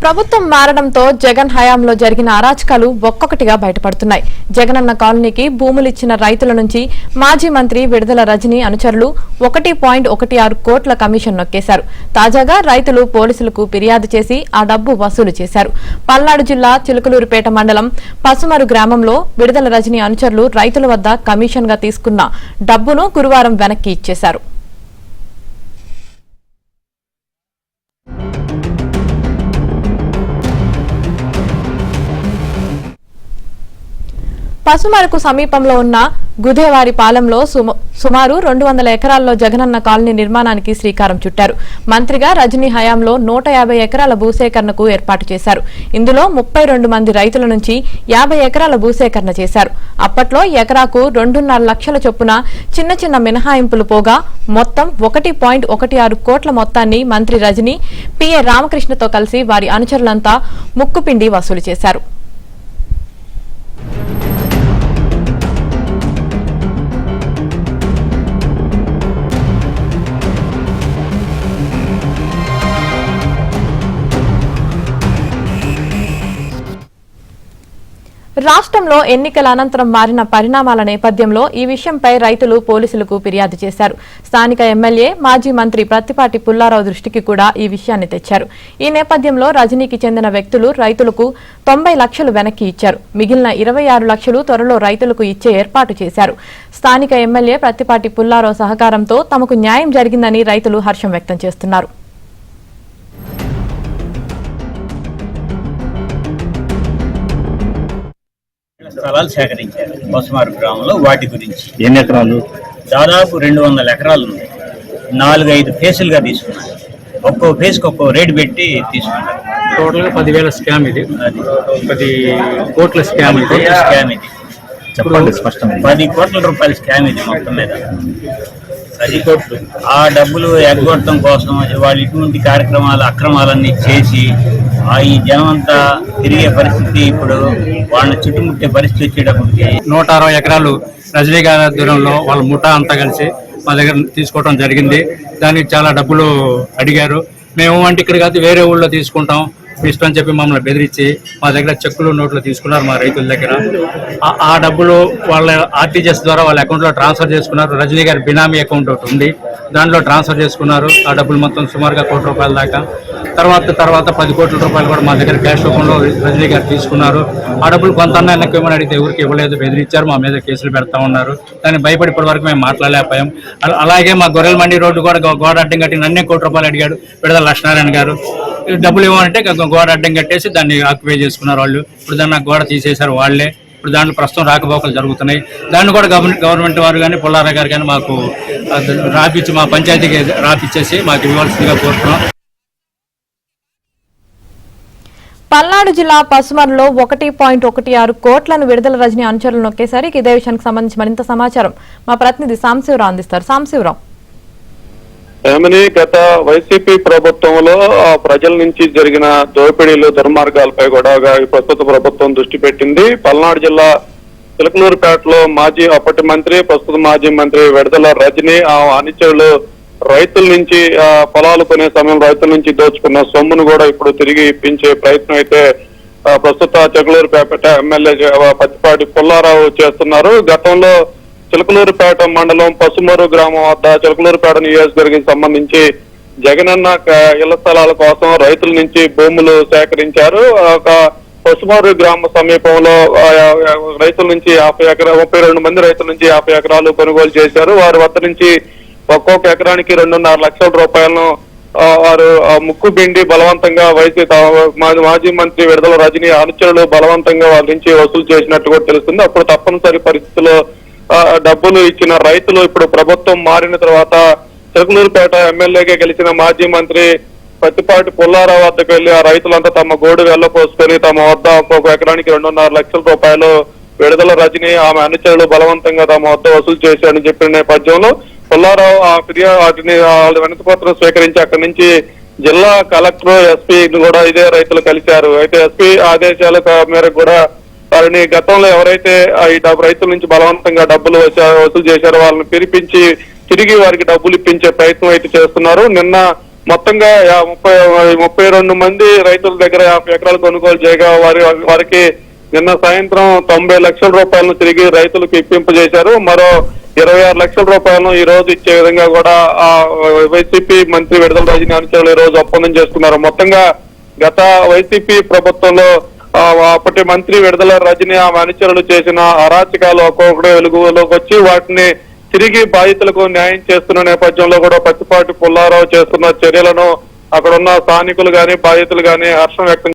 ప్రభుత్వం మారడంతో జగన్ హయాంలో జరిగిన అరాచకాలు ఒక్కొక్కటిగా బయటపడుతున్నాయి. జగనన్న కాలనీకి భూములిచ్చిన రైతుల నుంచి మాజీ మంత్రి విడుదల రజనీ అనుచరులు 1.16 కోట్ల కమిషన్ నొక్కేశారు. తాజాగా రైతులు పోలీసులకు ఫిర్యాదు చేసి ఆ డబ్బు వసూలు చేశారు. పల్నాడు జిల్లా చిలుకలూరుపేట మండలం పసుమరు గ్రామంలో విడుదల రజనీ అనుచరులు రైతుల వద్ద కమిషన్ గా తీసుకున్న డబ్బును గురువారం వెనక్కి ఇచ్చేశారు. పసుమరకు సమీపంలో ఉన్న గుదేవారి పాలెంలో సుమారు 200 ఎకరాల్లో జగనన్న కాలనీ నిర్మాణానికి శ్రీకారం చుట్టారు. మంత్రిగా రజనీ హయాంలో 150 ఎకరాల భూసేకరణకు ఏర్పాటు చేశారు. ఇందులో 32 మంది రైతుల నుంచి 50 ఎకరాల భూసేకరణ చేశారు. అప్పట్లో ఎకరాకు 2.5 లక్షల చొప్పున చిన్న చిన్న మినహాయింపులు పోగా మొత్తం 1.16 కోట్ల మొత్తాన్ని మంత్రి రజనీ పిఏ రామకృష్ణతో కలిసి వారి అనుచరులంతా ముక్కుపిండి వసూలు చేశారు. రాష్ట్రంలో ఎన్నికల అనంతరం మారిన పరిణామాల నేపథ్యంలో ఈ విషయంపై రైతులు పోలీసులకు ఫిర్యాదు చేశారు. స్థానిక ఎమ్మెల్యే మాజీ మంత్రి ప్రత్తిపాటి పుల్లారావు దృష్టికి కూడా ఈ విషయాన్ని తెచ్చారు. ఈ నేపథ్యంలో రజనీకి చెందిన వ్యక్తులు రైతులకు 90 లక్షలు వెనక్కి ఇచ్చారు. మిగిలిన 26 లక్షలు త్వరలో రైతులకు ఇచ్చే ఏర్పాటు చేశారు. స్థానిక ఎమ్మెల్యే ప్రత్తిపాటి పుల్లారావు సహకారంతో తమకు న్యాయం జరిగిందని రైతులు హర్షం వ్యక్తం చేస్తున్నారు. స్థలాలు సేకరించారు పసుమారు గ్రామంలో. వాటి గురించి ఎన్ని ఎకరాలు? దాదాపు 200 ఎకరాలు ఉన్నాయి. 4-5 ఫేసులుగా తీసుకున్నారు. ఒక్కో ఫేస్కి ఒక్కో రేటు పెట్టి తీసుకున్నారు. టోటల్గా 10,000 స్కామ్ ఇది. 10 కోట్ల స్కామ్ ఇది. చెప్పండి స్పష్టంగా. 10 కోట్ల రూపాయల స్కామ్ ఇది మొత్తం మీద. 10 కోట్లు. ఆ డబ్బులు ఎగ్గొట్టడం కోసం వాళ్ళు ఇటువంటి కార్యక్రమాలు అక్రమాలన్నీ చేసి ఈ జనం అంతా తిరిగే పరిస్థితి, ఇప్పుడు వాళ్ళని చుట్టుముట్టే పరిస్థితి వచ్చేటప్పటికి 160 ఎకరాలు రజనీ గారి ఆధ్వర్యంలో వాళ్ళ ముఠా అంతా కలిసి మా దగ్గర తీసుకోవడం జరిగింది. దానికి చాలా డబ్బులు అడిగారు. మేము అంటే ఇక్కడ కాదు వేరే ఊళ్ళో తీసుకుంటాం ఇష్టం అని చెప్పి మమ్మల్ని బెదిరించి మా దగ్గర చెక్కులు నోట్లు తీసుకున్నారు మా రైతుల దగ్గర. ఆ డబ్బులు వాళ్ళ ఆర్టీజీఎస్ ద్వారా వాళ్ళ అకౌంట్లో ట్రాన్స్ఫర్ చేసుకున్నారు. రజనీ గారి బినామీ అకౌంట్ ఒకటి ఉంది, దాంట్లో ట్రాన్స్ఫర్ చేసుకున్నారు. ఆ డబ్బులు మొత్తం సుమారుగా 1 కోటి రూపాయల దాకా. తర్వాత 10 కోట్ల రూపాయలు కూడా మా దగ్గర క్యాష్ రూపంలో రజనీ గారు తీసుకున్నారు. ఆ డబ్బులు కొంత వెనక్కి ఇవ్వమని అడిగితే ఎవరికి ఇవ్వలేదు, బెదిరించారు. మా మీద కేసులు పెడతా ఉన్నారు. దాన్ని భయపడి ఇప్పటి వరకు మేము మాట్లాడలేకపోయాం. అలాగే మా గొర్రెల మండి రోడ్డు కూడా గోడ అడ్డం కట్టి నన్నే 1 కోటి రూపాయలు అడిగాడు విడుదల లక్ష్మీనారాయణ గారు. డబ్బులు ఇవ్వమంటే గోడ అడ్డం కట్టేసి దాన్ని ఆక్యుపై చేసుకున్నారు వాళ్ళు. ఇప్పుడు దాన్ని గోడ తీసేశారు వాళ్ళే. ఇప్పుడు దాంట్లో ప్రస్తుతం రాకపోకలు జరుగుతున్నాయి. దాన్ని కూడా గవర్నమెంట్ వారు కానీ పుల్లారావు గారు కానీ మాకు రాపిచ్చి మా పంచాయతీకి రాపిచ్చేసి మాకు ఇవ్వాల్సిందిగా కోరుతున్నాం. పల్నాడు జిల్లా పసుమరులో 1.16 కోట్లను విడుదల రజనీ అనుచరులు నొక్కేశారు. ఇదే విషయానికి సంబంధించి మరింత సమాచారం మా ప్రతినిధి సాంశివరావు అందిస్తారు. సాంశివరావు, గత వైసీపీ ప్రభుత్వంలో ప్రజల నుంచి జరిగిన దోపిడీలు దుర్మార్గాలపై కూడా ప్రస్తుత ప్రభుత్వం దృష్టి పెట్టింది. పల్నాడు జిల్లా చిలకలూరుపేటలో అప్పటి మంత్రి ప్రస్తుత మాజీ మంత్రి విడుదల రజనీ అనుచరులు రైతుల నుంచి పొలాలు కొనే సమయం రైతుల నుంచి దోచుకున్న సొమ్మును కూడా ఇప్పుడు తిరిగి ఇప్పించే ప్రయత్నం అయితే ప్రస్తుత చిలకలూరుపేట ఎమ్మెల్యే ప్రత్తిపాటి పుల్లారావు చేస్తున్నారు. గతంలో చిలకలూరుపేట మండలం పసుమరు గ్రామం వద్ద చిలకలూరుపేట నియోజకవర్గానికి సంబంధింంచి జగనన్న ఇళ్ల స్థలాల కోసం రైతుల నుంచి భూములు సేకరించారు. ఒక పసుమరు గ్రామ సమీపంలో రైతుల నుంచి 32 మంది రైతుల నుంచి 50 ఎకరాలు కొనుగోలు చేశారు. వారి వద్ద నుంచి ఒక్కొక్క ఎకరానికి 2.5 లక్షల రూపాయలను వారు ముక్కుబిండి బలవంతంగా మాజీ మంత్రి విడుదల రజనీ అనుచరులు బలవంతంగా వాళ్ళ నుంచి వసూలు చేసినట్టు కూడా తెలుస్తుంది. అప్పుడు తప్పనిసరి పరిస్థితుల్లో డబ్బులు ఇచ్చిన రైతులు ఇప్పుడు ప్రభుత్వం మారిన తర్వాత చిలకలూరుపేట ఎమ్మెల్యేగా గెలిచిన మాజీ మంత్రి ప్రత్తిపాటి పుల్లారావు వద్దకు వెళ్లి ఆ రైతులంతా తమ గోడు వెళ్లపోసుకొని తమ వద్ద ఒక్కొక్క ఎకరానికి 2.5 లక్షల రూపాయలు విడుదల రజనీ ఆమె అనుచరులు బలవంతంగా తమ వద్ద వసూలు చేశారని చెప్పిన నేపథ్యంలో పుల్లారావు ఆ ఫిర్యాదుని వినతిపత్రం స్వీకరించి అక్కడి నుంచి జిల్లా కలెక్టర్ ఎస్పీ కూడా ఇదే రైతులు కలిశారు. అయితే ఎస్పీ ఆదేశాల మేరకు కూడా వారిని గతంలో ఎవరైతే ఈ రైతుల నుంచి బలవంతంగా డబ్బులు వసూలు చేశారో వాళ్ళని పిలిపించి తిరిగి వారికి డబ్బులు ఇప్పించే ప్రయత్నం అయితే చేస్తున్నారు. నిన్న మొత్తంగా 32 మంది రైతుల దగ్గర 50 ఎకరాలు కొనుగోలు చేయగా వారికి నిన్న సాయంత్రం 90 లక్షల రూపాయలను తిరిగి రైతులకు ఇప్పింపజేశారు. మరో 26 లక్షల రూపాయలను ఈ రోజు ఇచ్చే విధంగా కూడా ఆ వైసీపీ మంత్రి విడుదల రజనీ అనుచరులు ఈ రోజు ఒప్పందం చేసుకున్నారు. మొత్తంగా గత వైసీపీ ప్రభుత్వంలో అప్పటి మంత్రి విడుదల రజనీ ఆమె అనుచరులు చేసిన అరాచకాలు ఒక్కొక్కటి వెలుగులోకి వచ్చి వాటిని తిరిగి బాధితులకు న్యాయం చేస్తున్న నేపథ్యంలో కూడా పత్తిపాటి పుల్లారావు చేస్తున్న చర్యలను అక్కడున్న స్థానికులు గాని బాధితులు గాని హర్షం వ్యక్తం